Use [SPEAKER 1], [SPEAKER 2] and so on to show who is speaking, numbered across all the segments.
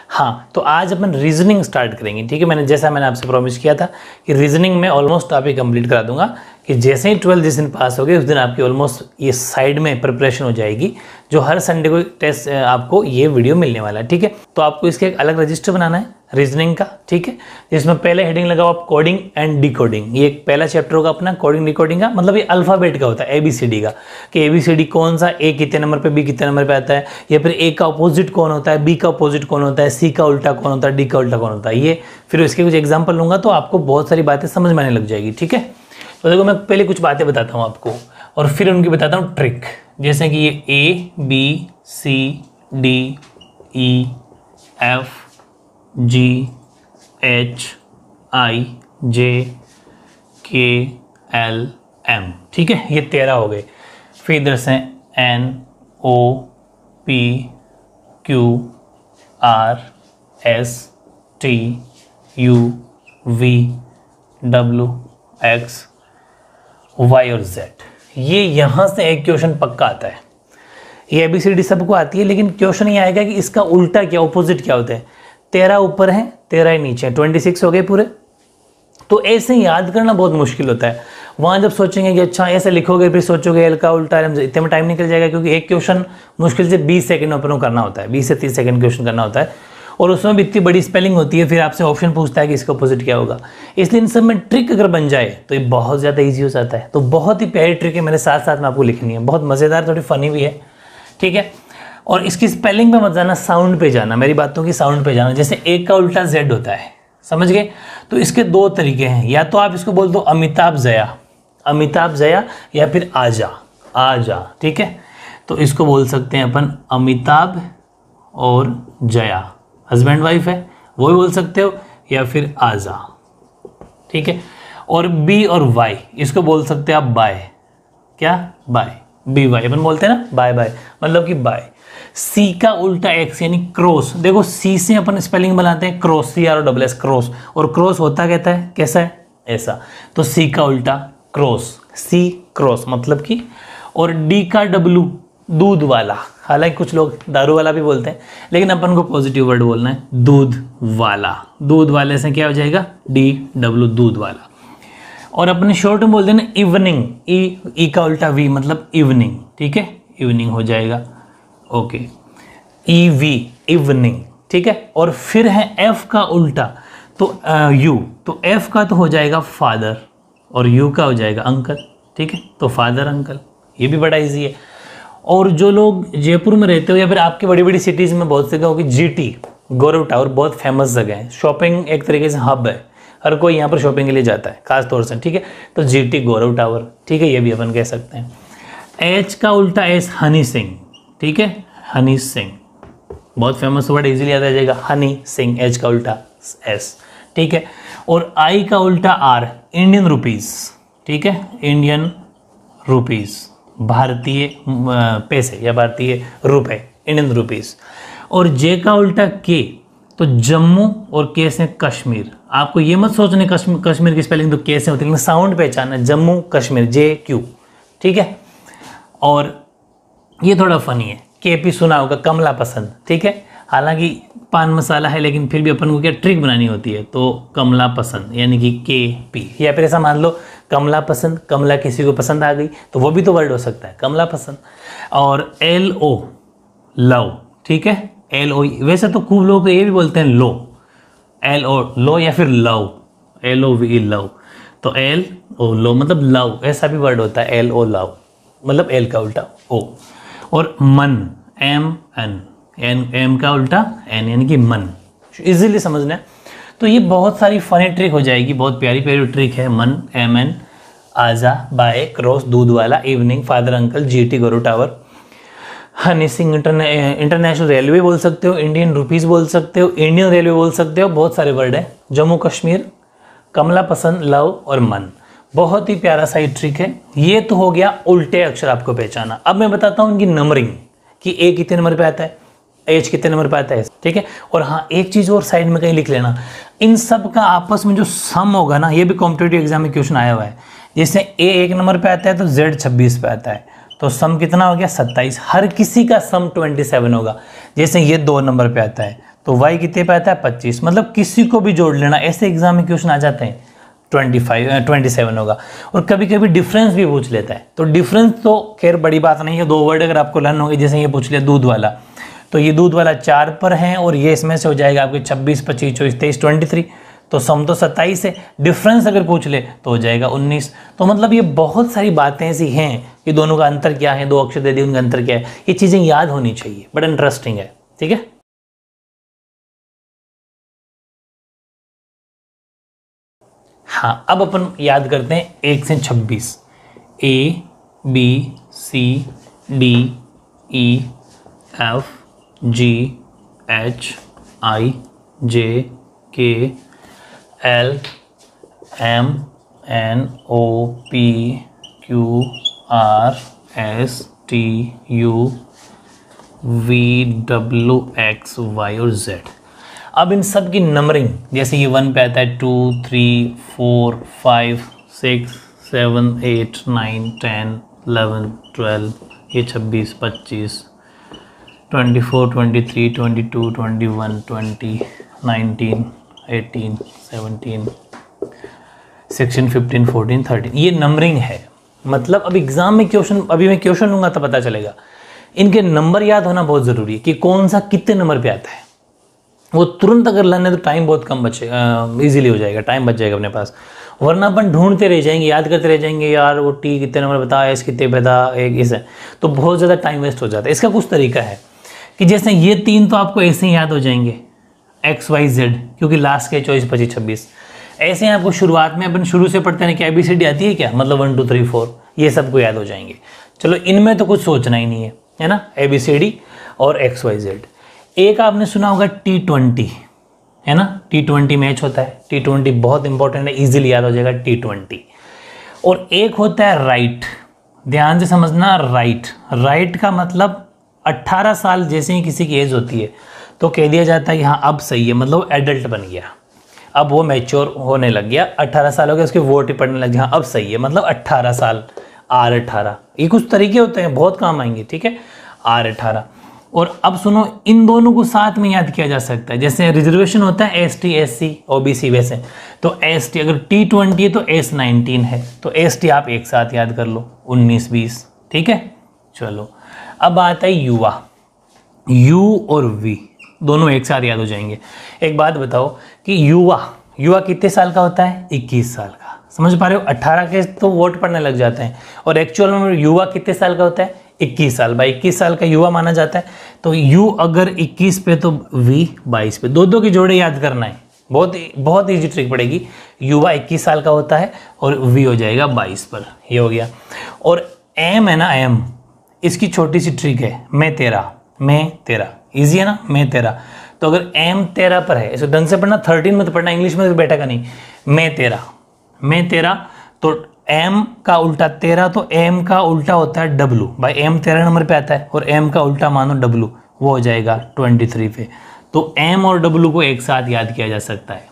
[SPEAKER 1] हाँ, तो आज अपन रीजनिंग स्टार्ट करेंगे, ठीक है। जैसा मैंने आपसे प्रॉमिस किया था कि रीजनिंग में ऑलमोस्ट आप ये कंप्लीट करा दूंगा कि जैसे ही 12 जिस दिन पास हो गए उस दिन आपकी ऑलमोस्ट ये साइड में प्रिपरेशन हो जाएगी, जो हर संडे को टेस्ट आपको ये वीडियो मिलने वाला है, ठीक है। तो आपको इसके एक अलग रजिस्टर बनाना है रीजनिंग का, ठीक है, जिसमें पहले हेडिंग लगाओ आप कोडिंग एंड डिकोडिंग। ये एक पहला चैप्टर होगा अपना कोडिंग डिकोडिंग का, मतलब ये अल्फाबेट का होता है ABCD का, कि ABCD कौन सा A कितने नंबर पे, B कितने नंबर पे आता है, या फिर A का अपोजिट कौन होता है, B का अपोजिट कौन होता है, C का उल्टा कौन होता है, D का उल्टा कौन होता है। ये फिर इसके कुछ एग्जाम्पल लूंगा तो आपको बहुत सारी बातें समझ में आने लग जाएगी, ठीक है। तो देखो मैं पहले कुछ बातें बताता हूँ आपको और फिर उनकी बताता हूँ ट्रिक। जैसे कि ये A B C D E F G H I J K L M, ठीक है, ये 13 हो गए। फिर इधर से N O P Q R S T U V W X Y और Z। ये यहाँ से एक क्वेश्चन पक्का आता है। ये ABCD सबको आती है, लेकिन क्वेश्चन ये आएगा कि इसका उल्टा क्या, ऑपोजिट क्या होता है। 13 ऊपर है, 13 ही नीचे है, 26 हो गए पूरे। तो ऐसे याद करना बहुत मुश्किल होता है। वहाँ जब सोचेंगे कि अच्छा ऐसे लिखोगे, फिर सोचोगे एल का उल्टा, इतने में टाइम निकल जाएगा, क्योंकि एक क्वेश्चन मुश्किल से 20 सेकंड ओपन करना होता है, 20 से 30 सेकंड क्वेश्चन करना होता है, और उसमें भी इतनी बड़ी स्पेलिंग होती है। फिर आपसे ऑप्शन पूछता है कि इसका अपोजिट क्या होगा। इसलिए इन सब में ट्रिक अगर बन जाए तो ये बहुत ज़्यादा ईजी हो जाता है। तो बहुत ही प्यारी ट्रिक है, मेरे साथ साथ में आपको लिखनी है, बहुत मज़ेदार, थोड़ी फनी भी है, ठीक है। और इसकी स्पेलिंग पे मत जाना, साउंड पे जाना, मेरी बातों की साउंड पे जाना। जैसे एक का उल्टा Z होता है, समझ गए। तो इसके दो तरीके हैं, या तो आप इसको बोल दो अमिताभ जया, अमिताभ जया, या फिर आजा, आजा, ठीक है। तो इसको बोल सकते हैं अपन अमिताभ और जया, हस्बैंड वाइफ है वो भी बोल सकते हो, या फिर आजा, ठीक है। और B और Y, इसको बोल सकते हैं आप बाय, क्या, बाय, BY अपन बोलते हैं ना, बाय बाय, मतलब कि बाय। C का उल्टा X यानी क्रॉस। देखो C से अपन स्पेलिंग बनाते हैं क्रॉस, CROSS, क्रॉस, और क्रॉस होता कहता है कैसा है, ऐसा। तो C का उल्टा क्रॉस, C क्रॉस मतलब कि। और D का W दूध वाला, हालांकि कुछ लोग दारू वाला भी बोलते हैं, लेकिन अपन को पॉजिटिव वर्ड बोलना है, दूध वाला। दूध वाले से क्या हो जाएगा, DW, दूध वाला। और अपने शॉर्ट में बोलते हैं ना इवनिंग, ई का उल्टा V मतलब इवनिंग, ठीक है, इवनिंग हो जाएगा, ओके, EV, इवनिंग, ठीक है। और फिर है F का उल्टा तो U, तो F का तो हो जाएगा फादर और U का हो जाएगा अंकल, ठीक है। तो फादर अंकल, ये भी बड़ा इजी है। और जो लोग जयपुर में रहते हो या फिर आपकी बड़ी बड़ी सिटीज़ में बहुत जगह होगी, GT, गौरव टावर, बहुत फेमस जगह है, शॉपिंग एक तरीके से हब है, हर कोई यहाँ पर शॉपिंग के लिए जाता है खास तौर से, ठीक है। तो GT गौरव टावर, ठीक है, ये भी अपन कह सकते हैं। H का उल्टा S, हनी सिंह, ठीक है, हनी सिंह, बहुत फेमस वर्ड, इजीली याद आ जाएगा, हनी सिंह, H का उल्टा S, ठीक है। और I का उल्टा R, इंडियन रुपीज़, ठीक है, इंडियन रुपीज़, भारतीय पैसे या भारतीय रुपए, इंडियन रुपीज़। और J का उल्टा K, तो जम्मू, और K से कश्मीर। आपको ये मत सोचने कश्मीर की स्पेलिंग तो K से होती है, लेकिन साउंड पहचाना, जम्मू कश्मीर, JQ, ठीक है। और ये थोड़ा फनी है, KP सुना होगा, कमला पसंद, ठीक है, हालांकि पान मसाला है, लेकिन फिर भी अपन को क्या ट्रिक बनानी होती है, तो कमला पसंद यानी कि KP। या फिर ऐसा मान लो कमला पसंद, कमला किसी को पसंद आ गई तो वो भी तो वर्ड हो सकता है, कमला पसंद। और LO, लव, ठीक है, LO, वैसे तो खूब लोग तो ये भी बोलते हैं लो, LO, लो, या फिर लव, LOVE, लव। तो LO, लो मतलब लव, ऐसा भी वर्ड होता है, LO, लव, मतलब L का उल्टा O। और मन, MN, M का उल्टा N यानी कि मन, इजीली समझना है। तो ये बहुत सारी फनी ट्रिक हो जाएगी, बहुत प्यारी प्यारी ट्रिक है। मन, MN, आजा, बाय, क्रॉस, दूध वाला, evening, father uncle, GT Gaurav tower, Honey Singh, international railway बोल सकते हो, इंडियन रुपीज़ बोल सकते हो, इंडियन रेलवे बोल सकते हो, बहुत सारे वर्ड है। जम्मू कश्मीर, कमला पसंद, लव और मन, बहुत ही प्यारा सा ही ट्रिक है। ये तो हो गया उल्टे अक्षर आपको पहचाना। अब मैं बताता हूँ इनकी नंबरिंग, कि A कितने नंबर पे आता है, H कितने नंबर पे आता है, ठीक है। और हाँ, एक चीज़ और साइड में कहीं लिख लेना, इन सब का आपस में जो सम होगा ना, ये भी कॉम्पिटेटिव एग्जाम में क्वेश्चन आया हुआ है। जैसे A 1 नंबर पे आता है तो Z 26 पे आता है, तो सम कितना हो गया, 27। हर किसी का सम 27 होगा। जैसे ये 2 नंबर पे आता है तो y कितने पे आता है 25, मतलब किसी को भी जोड़ लेना, ऐसे एग्जाम में क्वेश्चन आ जाते हैं। 27 होगा। और कभी कभी डिफरेंस भी पूछ लेता है, तो डिफरेंस तो खैर बड़ी बात नहीं है, 2 वर्ड अगर आपको लर्न होंगे, जैसे ये पूछ लिया दूध वाला, तो ये दूध वाला 4 पर है और ये इसमें से हो जाएगा आपके 26, 25, 24, 23, 23, तो सम तो 27 है, डिफरेंस अगर पूछ ले तो हो जाएगा 19। तो मतलब ये बहुत सारी बातें ऐसी हैं कि दोनों का अंतर क्या है, 2 अक्षर दे दिए उनका अंतर क्या है, ये चीज़ें याद होनी चाहिए, बड़ा इंटरेस्टिंग है। ठीक है, हाँ अब अपन याद करते हैं 1 से 26, A B C D E F G H I J K L M N O P Q R S T U V W X Y और Z। अब इन सब की नंबरिंग, जैसे ये 1 पे आता है 2 3 4 5 6 7 8 9 10 11 12, ये 26 25 24 23 22 21 20 19 18 17 16 15 14 13, ये नंबरिंग है। मतलब अब एग्जाम में क्वेश्चन, अभी मैं क्वेश्चन लूंगा तो पता चलेगा, इनके नंबर याद होना बहुत ज़रूरी है कि कौन सा कितने नंबर पे आता है। वो तुरंत अगर लेने तो टाइम बहुत कम बचे, इजीली हो जाएगा, टाइम बच जाएगा अपने पास, वरना अपन ढूंढते रह जाएंगे, याद करते रह जाएंगे, यार वो टी कितने नंबर बता, एस कितने बता, एक इस है, तो बहुत ज़्यादा टाइम वेस्ट हो जाता है। इसका कुछ तरीका है कि जैसे ये 3 तो आपको ऐसे ही याद हो जाएंगे, एक्स वाई जेड, क्योंकि लास्ट के 24 25 26, ऐसे ही आपको शुरुआत में अपन शुरू से पढ़ते हैं कि ABCD आती है क्या, मतलब 1 2 3 4, ये सबको याद हो जाएंगे। चलो इनमें तो कुछ सोचना ही नहीं है ना, ABCD और XYZ। एक आपने सुना होगा T20, है ना, T20 मैच होता है, T20 बहुत इंपॉर्टेंट है, इजीली याद हो जाएगा T20। और एक होता है राइट, ध्यान से समझना, राइट का मतलब 18 साल जैसे ही किसी की एज होती है तो कह दिया जाता है कि हाँ अब सही है, मतलब एडल्ट बन गया, अब वो मैच्योर होने लग गया, 18 साल हो गया, उसके वोट ही पड़ने लग गया, हाँ अब सही है, मतलब 18 साल, R18, ये कुछ तरीके होते हैं, बहुत काम आएंगे। ठीक है, R18। और अब सुनो, इन दोनों को साथ में याद किया जा सकता है, जैसे रिजर्वेशन होता है ST SC OBC, वैसे तो ST अगर T20 है तो S19 है, तो ST आप एक साथ याद कर लो, 19 20। ठीक है, चलो अब आता है युवा, U और V दोनों एक साथ याद हो जाएंगे। एक बात बताओ कि युवा कितने साल का होता है, 21 साल का, समझ पा रहे हो, 18 के तो वोट पड़ने लग जाते हैं, और एक्चुअल में युवा कितने साल का होता है, 21 साल, भाई 21 साल का युवा माना जाता है। तो U अगर 21 पे तो V 22 पे, दो की जोड़े याद करना है, बहुत ईजी ट्रिक पड़ेगी। युवा 21 साल का होता है और V हो जाएगा 22 पर, ये हो गया। और M है ना, M, इसकी छोटी सी ट्रिक है, मैं तेरा, इजी है ना, मैं तेरा, तो अगर M 13 पर है, इसे ढंग से पढ़ना, 13 में तो पढ़ना, इंग्लिश में तो बैठेगा नहीं, मैं तेरा, तो M का उल्टा 13, तो M का उल्टा होता है W, भाई M 13 नंबर पे आता है और M का उल्टा मानो W, वो हो जाएगा 23 पे। तो M और W को एक साथ याद किया जा सकता है,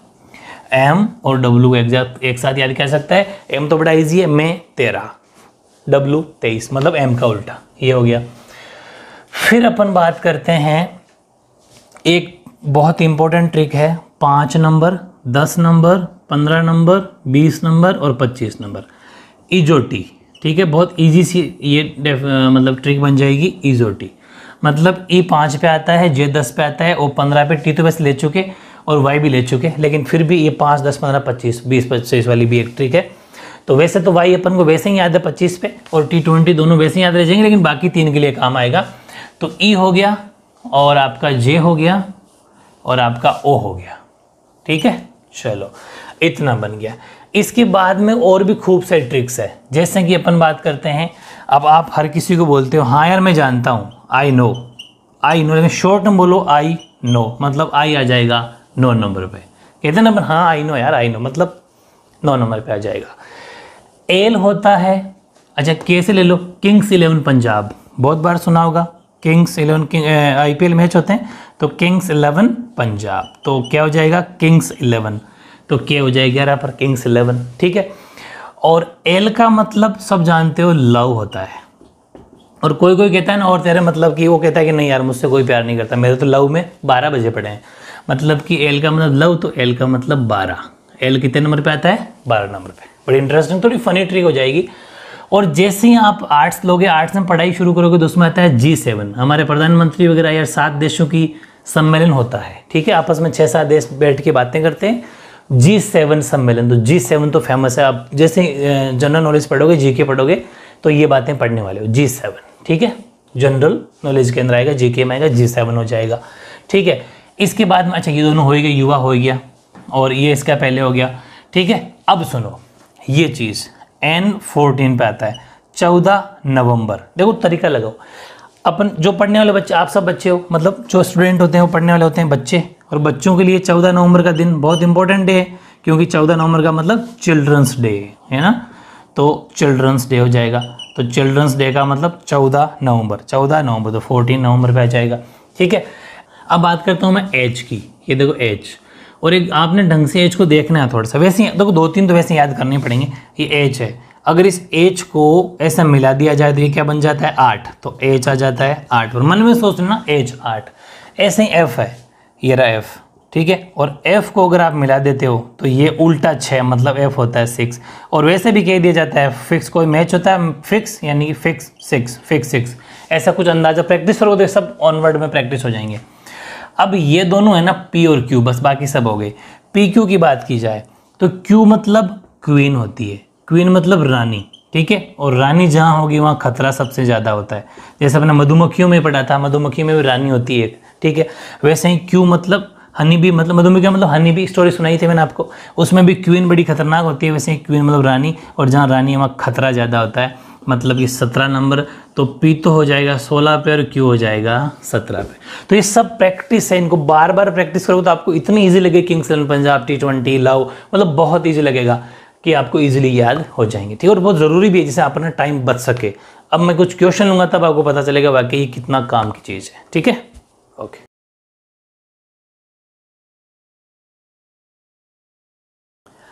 [SPEAKER 1] M और W को एक साथ याद किया जा सकता है। M तो बड़ा इजी है, मैं 13, W 23, मतलब M का उल्टा, ये हो गया। फिर अपन बात करते हैं, एक बहुत इंपॉर्टेंट ट्रिक है, 5 नंबर, 10 नंबर, 15 नंबर, 20 नंबर और 25 नंबर, इजोटी। ठीक है, बहुत इजी सी ये मतलब ट्रिक बन जाएगी, इजोटी मतलब E 5 पे आता है, J 10 पे आता है, O 15 पे, T तो वैसे ले चुके और Y भी ले चुके, लेकिन फिर भी ये 5 10 15 25 20 25 वाली भी एक ट्रिक है। तो वैसे तो Y अपन को वैसे ही याद है 25 पे, और T20 दोनों वैसे ही याद रह जाएंगे, लेकिन बाकी 3 के लिए काम आएगा। तो E हो गया और आपका J हो गया और आपका O हो गया। ठीक है, चलो इतना बन गया। इसके बाद में और भी खूब सारी ट्रिक्स है, जैसे कि अपन बात करते हैं, अब आप हर किसी को बोलते हो हाँ यार मैं जानता हूँ, आई नो, लेकिन शॉर्ट में बोलो आई नो, मतलब आई आ जाएगा 9 नंबर पे, कहते हैं ना हाँ आई नो यार, आई नो मतलब 9 नंबर पे आ जाएगा। एल होता है, अच्छा के से ले लो, किंग्स 11 पंजाब, बहुत बार सुना होगा, किंग्स 11 IPL मैच होते हैं, तो किंग्स 11 पंजाब, तो क्या हो जाएगा किंग्स 11, तो क्या हो जाएगा यहाँ पर किंग्स 11। ठीक है, और एल का मतलब सब जानते हो लव होता है, और कोई कहता है ना और तेरे मतलब कि वो कहता है कि नहीं यार मुझसे कोई प्यार नहीं करता, मेरे तो लव में 12 बजे पड़े हैं, मतलब कि एल का मतलब लव, तो एल का मतलब 12। एल कितने नंबर पे आता है? 12 नंबर पे। बड़ी इंटरेस्टिंग, थोड़ी फनी ट्रिक हो जाएगी। और जैसे ही आप आर्ट्स लोगे, आर्ट्स में पढ़ाई शुरू करोगे, तो उसमें आता है G7। हमारे प्रधानमंत्री वगैरह यार 7 देशों की सम्मेलन होता है, ठीक है, आपस में 6-7 देश बैठ के बातें करते हैं, G7 सम्मेलन। तो G7 तो फेमस है। आप जैसे जनरल नॉलेज पढ़ोगे, जीके पढ़ोगे, तो ये बातें पढ़ने वाले हो, G7, ठीक है। जनरल नॉलेज के अंदर आएगा, जीके में आएगा, G7 हो जाएगा, ठीक है। इसके बाद में अच्छा ये दोनों हो गए, युवा हो गया, और ये इसका पहले हो गया, ठीक है। अब सुनो ये चीज़ N14 पे आता है 14 नवंबर। देखो तरीका लगाओ, अपन जो पढ़ने वाले बच्चे, आप सब बच्चे हो, मतलब जो स्टूडेंट होते हैं वो पढ़ने वाले होते हैं बच्चे, और बच्चों के लिए 14 नवंबर का दिन बहुत इंपॉर्टेंट डे है, क्योंकि 14 नवंबर का मतलब चिल्ड्रंस डे है ना, तो चिल्ड्रंस डे हो जाएगा। तो चिल्ड्रंस डे का मतलब 14 नवंबर, 14 नवंबर तो 14 नवंबर पे आ जाएगा, ठीक है। अब बात करता हूँ मैं एज की। ये देखो एज, और एक आपने ढंग से एज को देखना है थोड़ा सा, वैसे देखो 2-3 तो वैसे याद करने पड़ेंगे। ये एज है, अगर इस एज को ऐसा मिला दिया जाए तो ये क्या बन जाता है? 8। तो एज आ जाता है 8, और मन में सोच लेना एज 8। ऐसे ही एफ है, ये रहा एफ, ठीक है। और एफ को अगर आप मिला देते हो तो ये उल्टा 6, मतलब एफ होता है 6। और वैसे भी कह दिया जाता है फिक्स कोई मैच होता है, फिक्स यानी कि फिक्स 6, ऐसा कुछ अंदाजा। प्रैक्टिस करोगे तो सब ऑनवर्ड में प्रैक्टिस हो जाएंगे। अब ये दोनों है ना पी और क्यू, बस बाकी सब हो गए। पी क्यू की बात की जाए तो क्यू मतलब क्वीन होती है, क्वीन मतलब रानी, ठीक है। और रानी जहाँ होगी वहाँ खतरा सबसे ज़्यादा होता है। जैसे अपने मधुमक्खियों में पढ़ा था, मधुमक्खी में भी रानी होती है, ठीक है। वैसे ही क्यू मतलब हनी बी, मतलब मधुमक्खी मतलब हनी बी, स्टोरी सुनाई थी मैंने आपको, उसमें भी क्वीन बड़ी खतरनाक होती है। वैसे ही क्वीन मतलब रानी, और जहाँ रानी है वहाँ खतरा ज़्यादा होता है, मतलब ये 17 नंबर। तो पी तो हो जाएगा 16 पे और क्यू हो जाएगा 17 पे। तो ये सब प्रैक्टिस है, इनको बार बार प्रैक्टिस करोगे तो आपको इतनी इजी लगेगी। Kings eleven Punjab, T20, love, मतलब बहुत इजी लगेगा कि आपको इजीली याद हो जाएंगे, ठीक है। और बहुत ज़रूरी भी है, जिससे अपना टाइम बच सके। अब मैं कुछ क्वेश्चन लूँगा तब आपको पता चलेगा वाकई ये कितना काम की चीज़ है, ठीक है। ओके,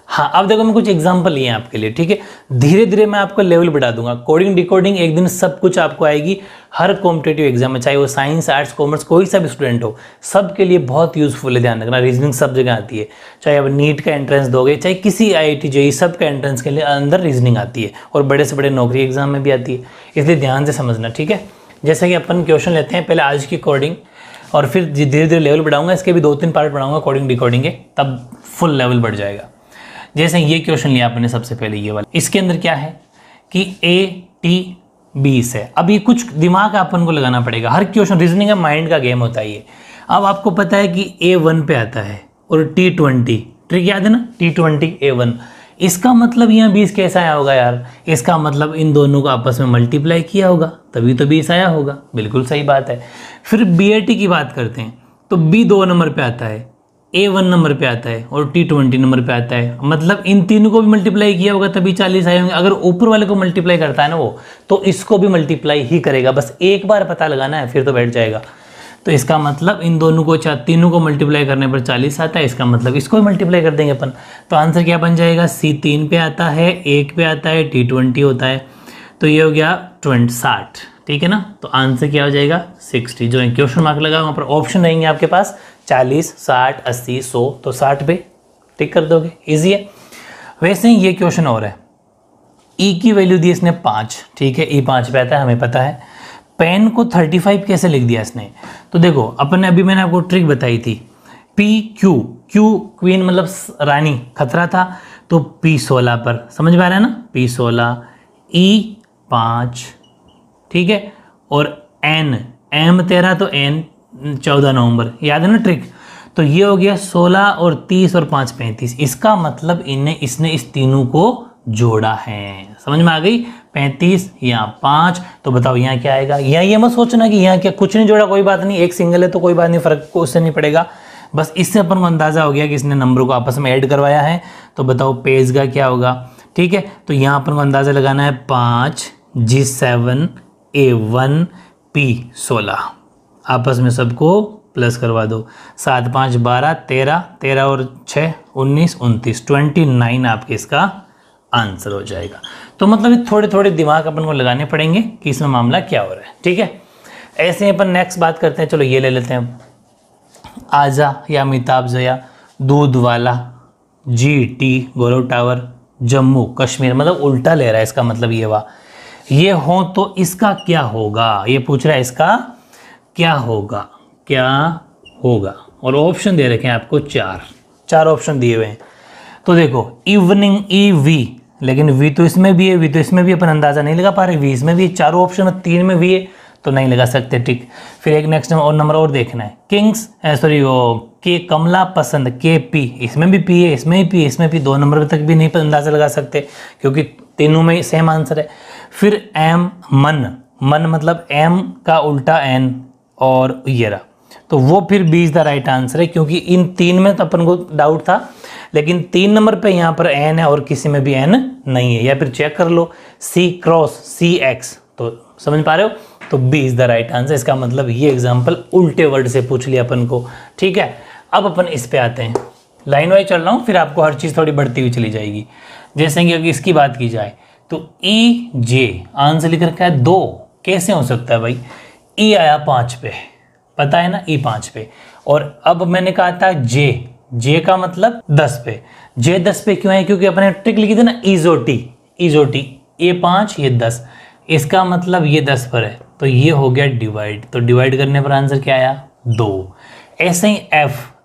[SPEAKER 1] हाँ अब देखो मैं कुछ एग्जांपल लिए हैं आपके लिए, ठीक है। धीरे धीरे मैं आपको लेवल बढ़ा दूंगा। कोडिंग डिकोडिंग एक दिन सब कुछ आपको आएगी, हर कॉम्पिटेटिव एग्जाम में, चाहे वो साइंस, आर्ट्स, कॉमर्स, कोई सा भी स्टूडेंट हो, सबके लिए बहुत यूजफुल है। ध्यान रखना, रीजनिंग सब जगह आती है, चाहे आप नीट का एंट्रेंस दोगे, चाहे किसी IIT JEE, सब का एंट्रेंस के लिए अंदर रीजनिंग आती है, और बड़े से बड़े नौकरी एग्जाम में भी आती है, इसलिए ध्यान से समझना, ठीक है। जैसे कि अपन क्वेश्चन लेते हैं, पहले आज की कोडिंग, और फिर धीरे धीरे लेवल बढ़ाऊंगा। इसके भी 2-3 पार्ट बढ़ाऊंगा कोडिंग डिकोडिंग के, तब फुल लेवल बढ़ जाएगा। जैसे ये क्वेश्चन लिया आपने सबसे पहले, ये वाला, इसके अंदर क्या है कि A-T-B है। अब ये कुछ दिमाग अपन को लगाना पड़ेगा, हर क्वेश्चन रीजनिंग का माइंड का गेम होता है ये। अब आपको पता है कि A1 पे आता है, और T20 ट्रिक याद है ना, T20 A1, इसका मतलब यहाँ 20 कैसा आया होगा यार? इसका मतलब इन दोनों को आपस में मल्टीप्लाई किया होगा, तभी तो 20 आया होगा। बिल्कुल सही बात है। फिर BAT की बात करते हैं, तो B 2 नंबर पे आता है, A1 नंबर पे आता है, और T20 नंबर पे आता है। मतलब इन तीनों को भी मल्टीप्लाई किया होगा तभी 40 आए होंगे। अगर ऊपर वाले को मल्टीप्लाई करता है ना वो, तो इसको भी मल्टीप्लाई ही करेगा। बस एक बार पता लगाना है, फिर तो बैठ जाएगा। तो इसका मतलब इन दोनों को, तीनों को मल्टीप्लाई करने पर 40 आता है, इसका मतलब इसको भी मल्टीप्लाई कर देंगे अपन। तो आंसर क्या बन जाएगा? C 3 पे आता है, 1 पे आता है, T20 होता है, तो ये हो गया 60, ठीक है ना। तो आंसर क्या हो जाएगा? 60। जो क्वेश्चन मार्क लगा वहाँ पर ऑप्शन रहेंगे आपके पास, 40, 60, 80, 100, तो 60 पे टिक कर दोगे, इजी है। वैसे ही ये क्वेश्चन और है, E की वैल्यू दी इसने 5, ठीक है, E 5 पे आता है, हमें पता है। पेन को 35 कैसे लिख दिया इसने? तो देखो अपन अभी मैंने आपको ट्रिक बताई थी, PQ, Q क्वीन मतलब रानी, खतरा था, तो P 16 पर, समझ में आ रहा है ना, P 16, E 5, ठीक है, और N, M 13, तो N 14 नवंबर, याद है ना ट्रिक। तो ये हो गया 16 और 30 और 5 35। इसका मतलब इसने इस तीनों को जोड़ा है, समझ में आ गई। 35 यहाँ 5, तो बताओ यहाँ क्या आएगा? यहाँ ये मत सोचना कि यहाँ क्या कुछ नहीं जोड़ा, कोई बात नहीं, एक सिंगल है तो कोई बात नहीं, फर्क को उससे नहीं पड़ेगा। बस इससे अपन को अंदाजा हो गया कि इसने नंबर को आपस में ऐड करवाया है। तो बताओ पेज का क्या होगा, ठीक है। तो यहाँ अपन को अंदाजा लगाना है 5 G7 A1 P 16, आपस में सबको प्लस करवा दो। 7 5 12 13, 13 और 6 19 29, 29 आपके इसका आंसर हो जाएगा। तो मतलब थोड़े थोड़े दिमाग अपन को लगाने पड़ेंगे कि इसमें मामला क्या हो रहा है, ठीक है। ऐसे ही अपन नेक्स्ट बात करते हैं, चलो ये ले लेते हैं। आजा या अमिताभ जया, दूध वाला, GT गौरव टावर, जम्मू कश्मीर, मतलब उल्टा ले रहा है इसका मतलब ये हो तो इसका क्या होगा, ये पूछ रहा है इसका क्या होगा। और ऑप्शन दे रखे हैं आपको चार ऑप्शन दिए हुए हैं। तो देखो इवनिंग EV, लेकिन वी तो इसमें भी है, वी तो इसमें भी अपन अंदाजा नहीं लगा पा रहे, वी इसमें भी, चारों ऑप्शन में 3 में भी है तो नहीं लगा सकते, ठीक। फिर एक नेक्स्ट और नंबर और देखना है, किंग्स के कमला पसंद, KP, इसमें भी P है, इसमें भी P, इसमें भी 2 नंबर तक भी नहीं अंदाजा लगा सकते क्योंकि तीनों में सेम आंसर है। फिर M मन मतलब M का उल्टा N और ये रहा, तो वो फिर B is the right answer है क्योंकि इन 3 में तो अपन को डाउट था, लेकिन 3 नंबर पे यहाँ पर N है और किसी में भी N नहीं है। या फिर चेक कर लो CX, तो समझ पा रहे हो, तो B is the right answer. इसका मतलब ये एग्जाम्पल उल्टे वर्ड से पूछ लिया अपन को, ठीक है। अब अपन इस पे आते हैं, लाइन वाइज चल रहा हूँ, फिर आपको हर चीज़ थोड़ी बढ़ती हुई चली जाएगी। जैसे कि अगर इसकी बात की जाए तो EJ आंसर लिख रखा है 2, कैसे हो सकता है भाई? E आया 5 पे, पता है ना, E 5 पे, और अब मैंने कहा था J का मतलब 10 पे। J 10 पे क्यों है? क्योंकि अपने ट्रिक लिखी थी ना, इजोटी, ये 5 ये 10, इसका मतलब ये 10 पर है, तो ये हो गया डिवाइड, तो डिवाइड करने पर आंसर क्या आया? 2। ऐसे ही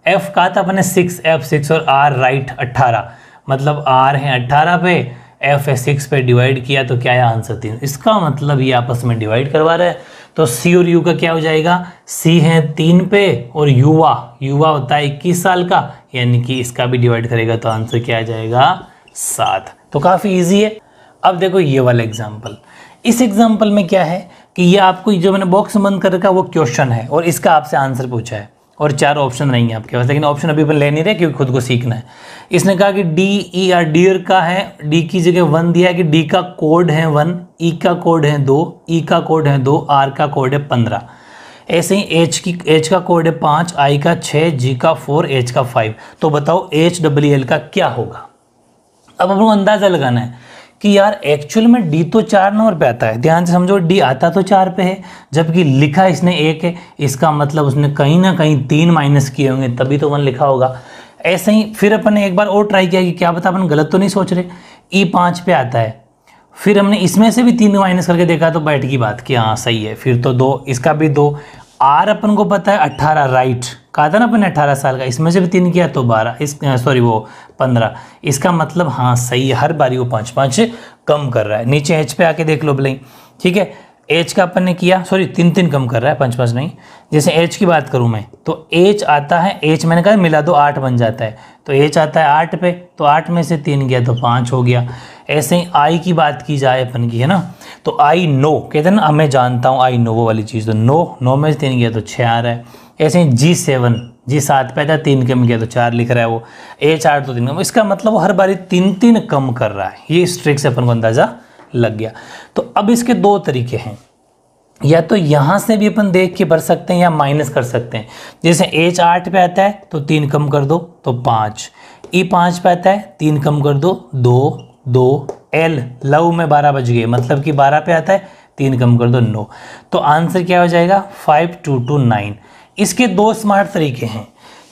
[SPEAKER 1] F कहा था अपने 6, F6 और R राइट 18, मतलब R है 18 पे, F है 6 पे, डिवाइड किया तो क्या आया? आंसर 3। इसका मतलब ये आपस में डिवाइड करवा रहे हैं, तो C और U का क्या हो जाएगा? C है 3 पे और युवा होता है 21 साल का, यानी कि इसका भी डिवाइड करेगा तो आंसर क्या आ जाएगा? 7। तो काफ़ी इजी है। अब देखो ये वाला एग्जाम्पल, इस एग्जाम्पल में क्या है कि ये आपको जो मैंने बॉक्स बंद कर रखा वो क्वेश्चन है और इसका आपसे आंसर पूछा है और 4 ऑप्शन नहीं है आपके पास, लेकिन ऑप्शन अभी अपन ले नहीं रहे क्योंकि खुद को सीखना है। इसने कहा कि DE या डियर का है, D की जगह 1 दिया है कि D का कोड है 1, E का कोड है 2, E का कोड है 2, R का कोड है 15। ऐसे ही H का कोड है 5, I का 6, G का 4, H का 5। तो बताओ HWL का क्या होगा? अब अपन को अंदाजा लगाना है कि यार एक्चुअल में D तो 4 नंबर पे आता है, ध्यान से समझो, D आता तो 4 पे है, जबकि लिखा इसने 1 है, इसका मतलब उसने कहीं ना कहीं 3 माइनस किए होंगे तभी तो 1 लिखा होगा। ऐसे ही फिर अपन ने एक बार और ट्राई किया कि क्या पता अपन गलत तो नहीं सोच रहे, E 5 पे आता है, फिर हमने इसमें से भी 3 माइनस करके देखा तो बैठ की बात कि हाँ सही है, फिर तो 2, इसका भी 2। R अपन को पता है 18 राइट, कहा था ना अपन 18 साल का, इसमें से भी 3 किया तो 12, वो 15, इसका मतलब हाँ सही है, हर बारी वो 5 कम कर रहा है। नीचे H पे आके देख लो भले, ठीक है, H का अपन ने किया, 3 कम कर रहा है, 5 नहीं। जैसे H की बात करूँ मैं तो H आता है, H मैंने कहा मिला दो 8 बन जाता है, तो H आता है 8 पे, तो 8 में से 3 गया तो 5 हो गया। ऐसे ही I की बात की जाए अपन की, है ना, तो I नो कहते हैं ना, मैं जानता हूँ, I नो वो वाली चीज़, तो 9 में से 3 गया तो 6 आ रहा है। ऐसे ही G7 पे था, 3 कम गया तो 4 लिख रहा है वो, H8 तो 3 कम, इसका मतलब वो हर बारी 3 कम कर रहा है। ये इस ट्रिक से अपन को अंदाज़ा लग गया। तो अब इसके 2 तरीके हैं, या तो यहाँ से भी अपन देख के भर सकते हैं या माइनस कर सकते हैं। जैसे H8 पे आता है तो 3 कम कर दो तो 5, E5 पे आता है 3 कम कर दो 2, L लव में 12 बज गए, मतलब कि 12 पे आता है 3 कम कर दो 9, तो आंसर क्या हो जाएगा? 5, 2, 2, 9। इसके 2 स्मार्ट तरीके हैं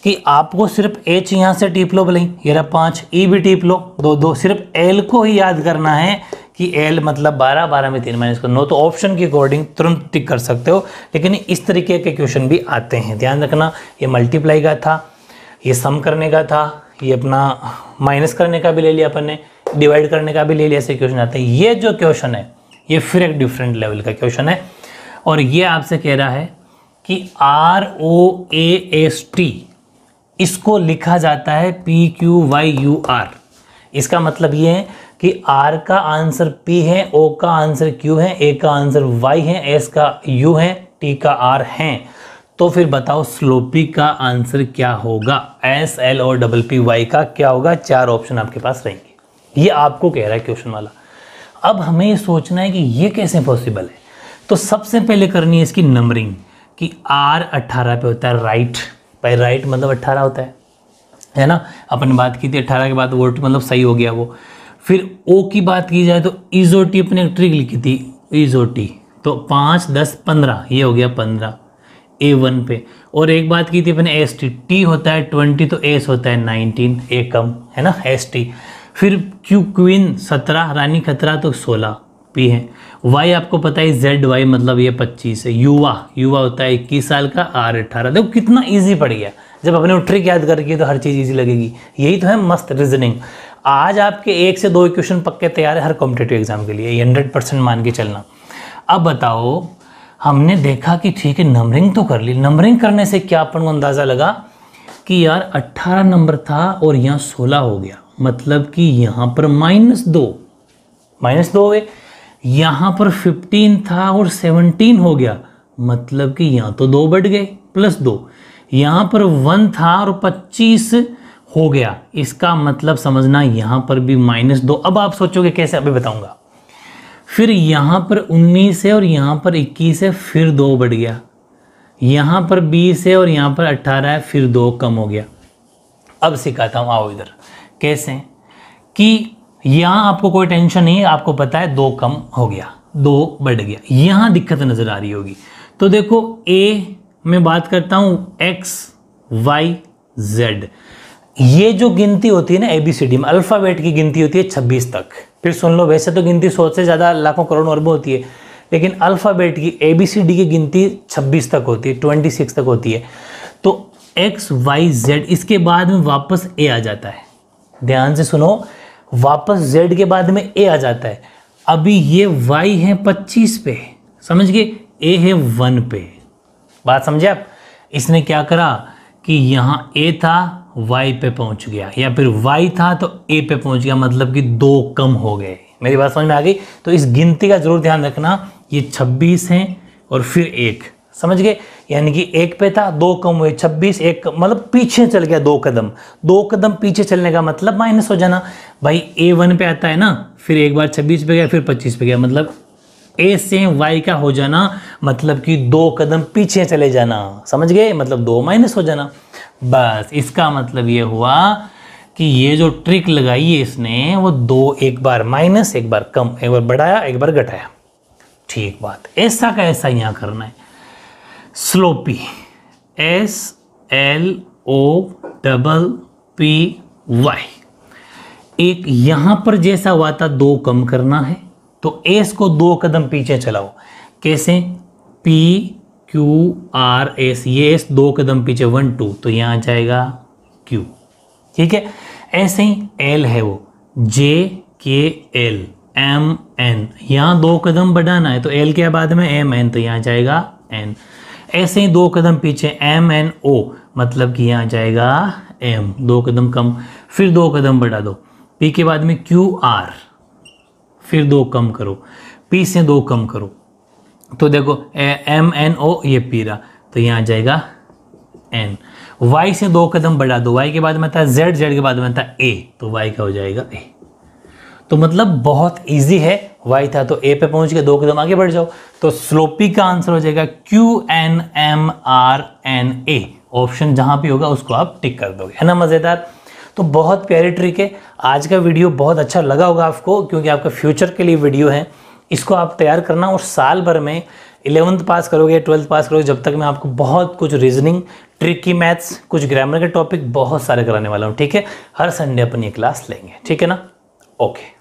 [SPEAKER 1] कि आपको सिर्फ H यहाँ से टिप लो भले, ये रहा 5, E भी टिप लो 2, सिर्फ L को ही याद करना है कि L मतलब 12 में 3 माइनस कर 9, तो ऑप्शन के अकॉर्डिंग तुरंत टिक कर सकते हो। लेकिन इस तरीके के क्वेश्चन भी आते हैं, ध्यान रखना। ये मल्टीप्लाई का था, ये सम करने का था, ये अपना माइनस करने का भी ले लिया अपन ने, डिवाइड करने का भी ले लिया, ऐसे क्वेश्चन आते हैं। ये जो क्वेश्चन है ये फिर एक डिफरेंट लेवल का क्वेश्चन है, और ये आपसे कह रहा है कि ROAST इसको लिखा जाता है PQYUR। इसका मतलब ये है कि R का आंसर P है, O का आंसर Q है, A का आंसर Y है, S का U है, T का R है। तो फिर बताओ स्लोपी का आंसर क्या होगा? SLOPPY का क्या होगा? 4 ऑप्शन आपके पास रहेंगे। ये आपको कह रहा है क्वेश्चन वाला। अब हमें ये सोचना है कि ये कैसे पॉसिबल है। तो सबसे पहले करनी है इसकी नंबरिंग, कि R 18 पे होता है राइट, भाई राइट मतलब 18 होता है ना, अपन बात की थी 18 के बाद वोट मतलब सही हो गया वो। फिर O की बात की जाए तो इजोटी अपने एक ट्रिक लिखी थी, इजोटी, तो 5, 10, 15 ये हो गया 15 A1 पे। और एक बात की थी अपने एस टी होता है 20 तो एस होता है 19, एक कम है ना एस टी। फिर क्वीन 17, रानी खतरा तो 16 पी है। वाई आपको पता है जेड वाई मतलब ये 25 है। युवा होता है 21 साल का, आर 18। देखो कितना ईजी पड़ गया, जब अपने ट्रिक याद करके तो हर चीज़ ईजी लगेगी। यही तो है मस्त रीजनिंग। आज आपके 1 से 2 क्वेश्चन पक्के तैयार है हर कॉम्पिटेटिव एग्जाम के लिए, ये 100% मान के चलना। अब बताओ, हमने देखा कि ठीक है नंबरिंग तो कर ली, नंबरिंग करने से क्या अपन को अंदाज़ा लगा कि यार 18 नंबर था और यहाँ 16 हो गया, मतलब कि यहाँ पर -2 है। यहाँ पर 15 था और 17 हो गया, मतलब कि यहाँ तो 2 बढ़ गए +2। यहाँ पर 1 था और 25 हो गया, इसका मतलब समझना यहाँ पर भी -2। अब आप सोचोगे कैसे, अभी बताऊंगा। फिर यहाँ पर 19 है और यहाँ पर 21 है, फिर 2 बढ़ गया। यहाँ पर 20 है और यहाँ पर 18 है, फिर 2 कम हो गया। अब सिखाता हूँ, आओ इधर। कैसे कि यहाँ आपको कोई टेंशन नहीं है, आपको पता है 2 कम हो गया, 2 बढ़ गया। यहाँ दिक्कत नजर आ रही होगी। तो देखो ए में बात करता हूँ x y z, ये जो गिनती होती है ना ABCD में, अल्फ़ाबेट की गिनती होती है 26 तक। फिर सुन लो, वैसे तो गिनती 100 से ज़्यादा लाखों करोड़ अरबों होती है, लेकिन अल्फ़ाबेट की ABCD की गिनती 26 तक होती है, 26 तक होती है। तो x y z, इसके बाद में वापस a आ जाता है। ध्यान से सुनो, वापस z के बाद में a आ जाता है। अभी ये y है 25 पे, समझ गए, a है 1 पे। बात समझे आप? इसने क्या करा कि यहाँ a था y पे पहुंच गया, या फिर y था तो a पे पहुंच गया, मतलब कि 2 कम हो गए। मेरी बात समझ में आ गई? तो इस गिनती का जरूर ध्यान रखना, ये 26 है और फिर 1, समझ गए? यानी कि 1 पे था, 2 कम हुए, 26, 1 मतलब पीछे चल गया 2 कदम। 2 कदम पीछे चलने का मतलब माइनस हो जाना। भाई a 1 पे आता है ना, फिर एक बार 26 पे गया, फिर 25 पे गया, मतलब a से y का हो जाना, मतलब कि 2 कदम पीछे चले जाना, समझ गए? मतलब 2 माइनस हो जाना। बस इसका मतलब ये हुआ कि ये जो ट्रिक लगाई है इसने, वो 2 एक बार माइनस, एक बार कम, एक बार बढ़ाया, एक बार घटाया। ठीक बात, ऐसा का ऐसा यहाँ करना है। स्लोपी SLOPPY, एक यहां पर जैसा हुआ था 2 कम करना है, तो एस को 2 कदम पीछे चलाओ। कैसे? PQRS, ये एस 2 कदम पीछे 1 2, तो यहां आ जाएगा Q। ठीक है, ऐसे ही L है वो JKL MN, यहां 2 कदम बढ़ाना है, तो L के बाद में MN, तो यहां जाएगा N। ऐसे ही 2 कदम पीछे MNO, मतलब कि यहाँ जाएगा M, 2 कदम कम, फिर 2 कदम बढ़ा दो। P के बाद में QR, फिर 2 कम करो, P से 2 कम करो, तो देखो MNO ये P रहा, तो यहाँ जाएगा N। Y से 2 कदम बढ़ा दो, Y के बाद में था Z, Z के बाद में था A, तो Y का हो जाएगा A। तो मतलब बहुत इजी है, y था तो a पे पहुंच के 2 कदम आगे बढ़ जाओ। तो स्लोपी का आंसर हो जाएगा QNMRNA, ऑप्शन जहां भी होगा उसको आप टिक कर दोगे, है ना मजेदार? तो बहुत प्यारी ट्रिक है। आज का वीडियो बहुत अच्छा लगा होगा आपको, क्योंकि आपका फ्यूचर के लिए वीडियो है। इसको आप तैयार करना और साल भर में 11th पास करोगे, 12th पास करोगे, जब तक मैं आपको बहुत कुछ रीजनिंग, ट्रिकी मैथ्स, कुछ ग्रामर के टॉपिक बहुत सारे कराने वाला हूँ। ठीक है, हर संडे अपन ये क्लास लेंगे, ठीक है ना? ओके।